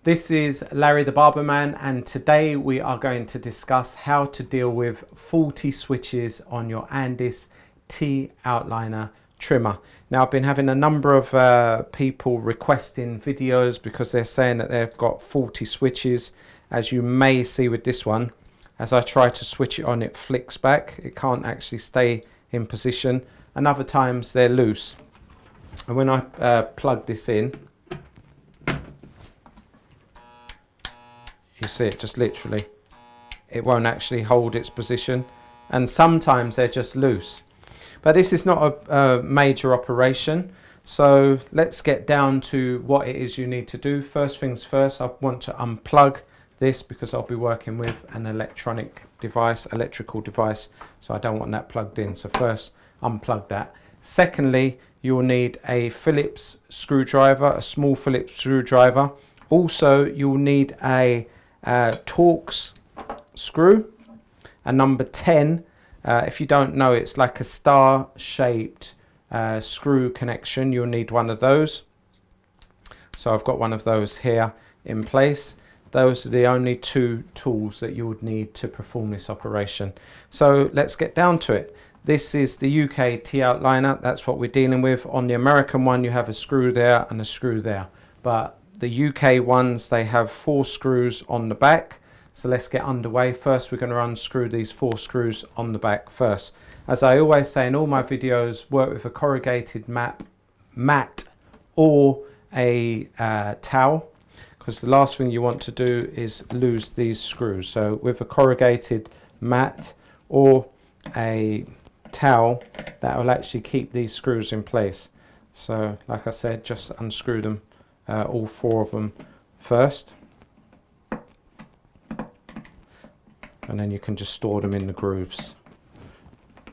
This is Larry the Barberman, and today we are going to discuss how to deal with faulty switches on your Andis T Outliner trimmer. Now, I've been having a number of people requesting videos because they're saying that they've got faulty switches. As you may see with this one, as I try to switch it on, it flicks back. It can't actually stay in position, and other times they're loose. And when I plug this in, you see it just literally, it won't actually hold its position, and sometimes they're just loose. But this is not a major operation, so let's get down to what it is you need to do. First things first, I want to unplug this because I'll be working with an electrical device, so I don't want that plugged in. So first, unplug that. Secondly, you'll need a Phillips screwdriver, a small Phillips screwdriver. Also, you'll need a Torx screw, a number 10. If you don't know, it's like a star-shaped screw connection. You'll need one of those. So I've got one of those here in place. Those are the only two tools that you would need to perform this operation. So let's get down to it. This is the UK T Outliner. That's what we're dealing with. On the American one, you have a screw there and a screw there. But the UK ones, they have 4 screws on the back. So let's get underway. First, we're going to unscrew these 4 screws on the back first. As I always say in all my videos, work with a corrugated mat or a towel, because the last thing you want to do is lose these screws. So with a corrugated mat or a towel, that will actually keep these screws in place. So like I said, just unscrew them, all 4 of them first, and then you can just store them in the grooves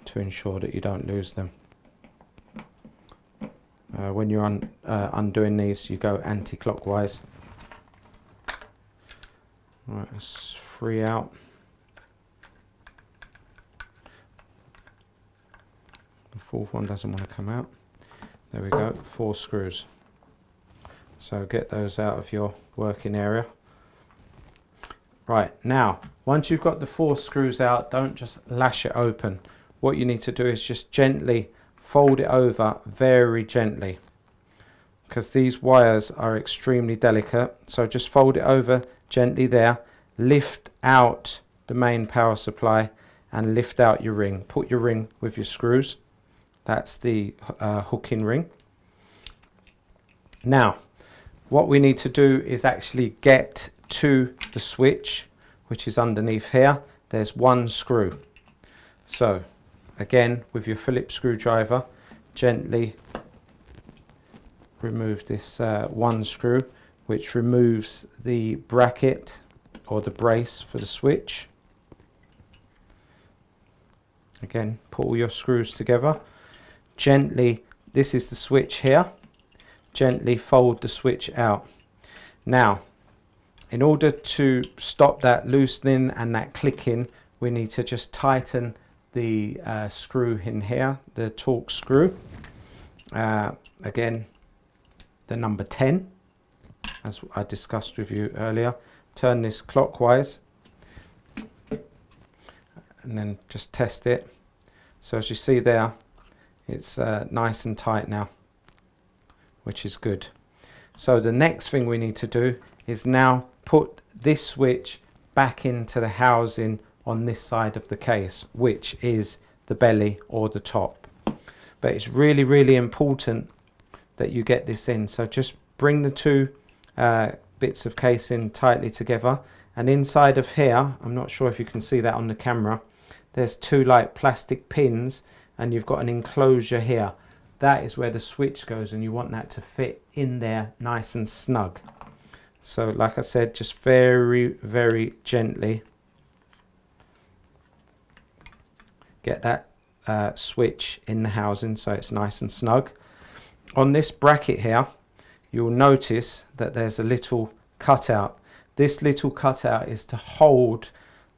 to ensure that you don't lose them. When you're undoing these, you go anti-clockwise. Right, let's free out. The 4th one doesn't want to come out. There we go, 4 screws. So get those out of your working area. Right, now, once you've got the 4 screws out, don't just lash it open. What you need to do is just gently fold it over, very gently, because these wires are extremely delicate. So just fold it over gently there, lift out the main power supply and lift out your ring. Put your ring with your screws. That's the hooking ring. Now, what we need to do is actually get to the switch, which is underneath here. There's 1 screw. So again, with your Phillips screwdriver, gently remove this 1 screw, which removes the bracket or the brace for the switch. Again, put all your screws together. Gently, this is the switch here. Gently fold the switch out. Now, in order to stop that loosening and that clicking, we need to just tighten the screw in here, the Torx screw. Again, the number 10, as I discussed with you earlier. Turn this clockwise and then just test it. So as you see there, it's nice and tight now, which is good. So the next thing we need to do is now put this switch back into the housing on this side of the case, which is the belly or the top. But it's really, really important that you get this in. So just bring the 2 bits of casing tightly together, and inside of here, I'm not sure if you can see that on the camera, there's 2 like plastic pins, and you've got an enclosure here. That is where the switch goes, and you want that to fit in there nice and snug. So like I said, just very, very gently get that switch in the housing so it's nice and snug. On this bracket here, you'll notice that there's a little cutout. This little cutout is to hold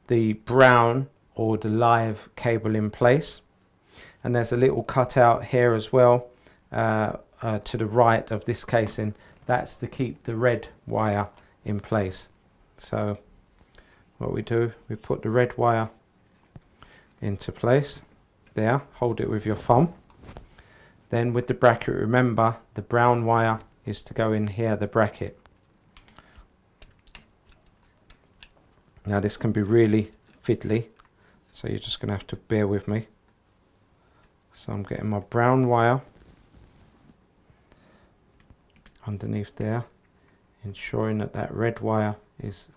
the brown or the live cable in place. And there's a little cutout here as well to the right of this casing. That's to keep the red wire in place. So what we do, we put the red wire into place there, hold it with your thumb. Then with the bracket, remember the brown wire is to go in here, the bracket. Now this can be really fiddly, so you're just going to have to bear with me. So I'm getting my brown wire underneath there, ensuring that that red wire is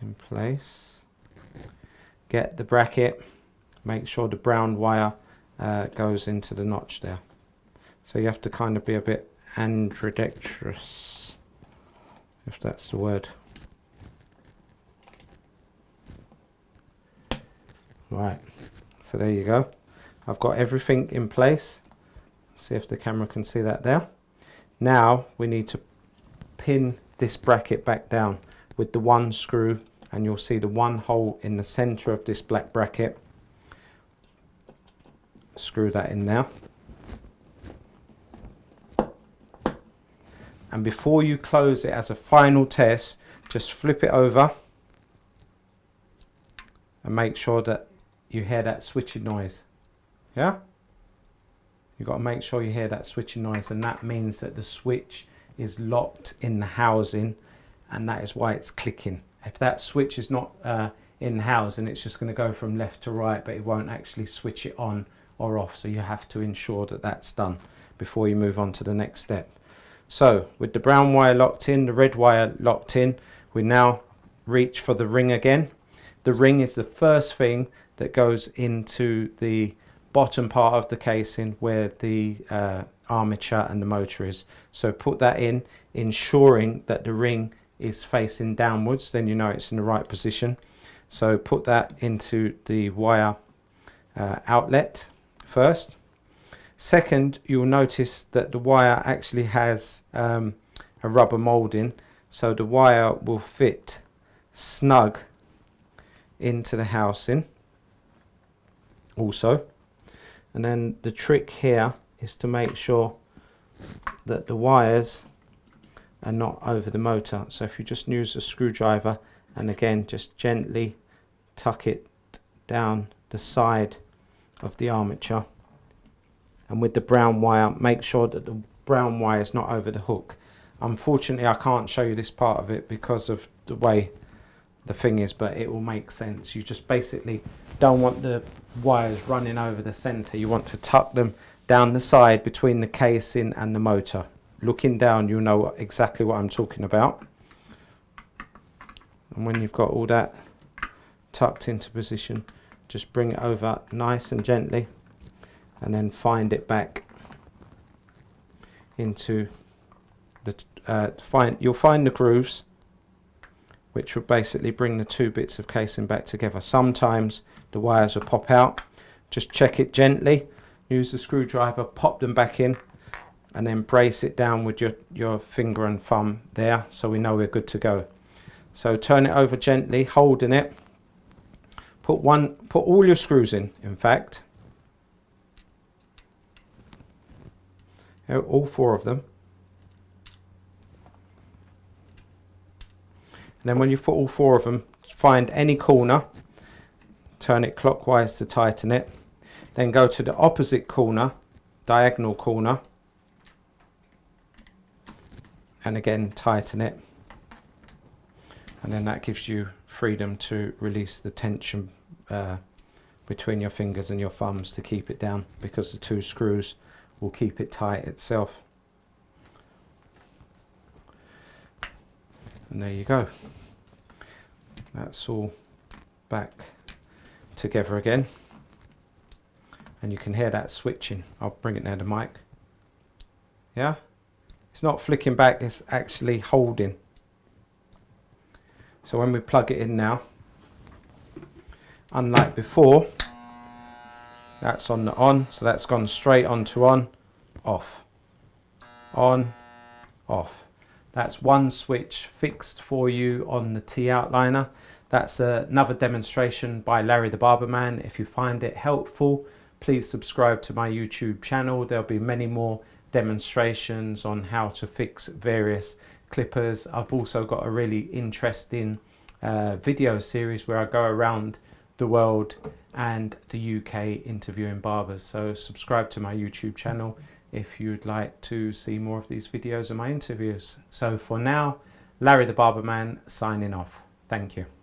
in place. Get the bracket, make sure the brown wire goes into the notch there. So you have to kind of be a bit ambidextrous, if that's the word. Right, so there you go. I've got everything in place. See if the camera can see that there. Now we need to pin this bracket back down with the one screw, and you'll see the one hole in the center of this black bracket. Screw that in there. And before you close it, as a final test, just flip it over and make sure that you hear that switching noise. Yeah? You've got to make sure you hear that switching noise, and that means that the switch is locked in the housing, and that is why it's clicking. If that switch is not in the housing, it's just going to go from left to right, but it won't actually switch it on or off. So you have to ensure that that's done before you move on to the next step. So with the brown wire locked in, the red wire locked in, we now reach for the ring again. The ring is the first thing that goes into the bottom part of the casing where the armature and the motor is. So put that in, ensuring that the ring is facing downwards, then you know it's in the right position. So put that into the wire outlet first. Second, you'll notice that the wire actually has a rubber molding, so the wire will fit snug into the housing also. And then the trick here is to make sure that the wires are not over the motor. So if you just use a screwdriver and again just gently tuck it down the side of the armature, and with the brown wire make sure that the brown wire is not over the hook. Unfortunately I can't show you this part of it because of the way the thing is, but it will make sense. You just basically don't want the wires running over the center. You want to tuck them down the side between the casing and the motor. Looking down, you'll know exactly what I'm talking about. And when you've got all that tucked into position, just bring it over nice and gently, and then find it back into the you'll find the grooves, which will basically bring the two bits of casing back together. Sometimes the wires will pop out. Just check it gently, use the screwdriver, pop them back in, and then brace it down with your finger and thumb there, so we know we're good to go. So turn it over gently, holding it. Put all your screws in fact. All 4 of them. And then when you've put all 4 of them, find any corner, turn it clockwise to tighten it. Then go to the opposite corner, diagonal corner, and again tighten it. And then that gives you freedom to release the tension between your fingers and your thumbs to keep it down, because the 2 screws will keep it tight itself. And there you go. That's all back together again. And you can hear that switching. I'll bring it near the mic. Yeah? It's not flicking back, it's actually holding. So when we plug it in now, unlike before, that's on the on, so that's gone straight onto on, off, on, off. That's one switch fixed for you on the T Outliner. That's another demonstration by Larry the Barberman. If you find it helpful, please subscribe to my YouTube channel. There'll be many more demonstrations on how to fix various clippers. I've also got a really interesting video series where I go around the world and the UK interviewing barbers. So subscribe to my YouTube channel if you'd like to see more of these videos and my interviews. So for now, Larry the Barberman signing off. Thank you.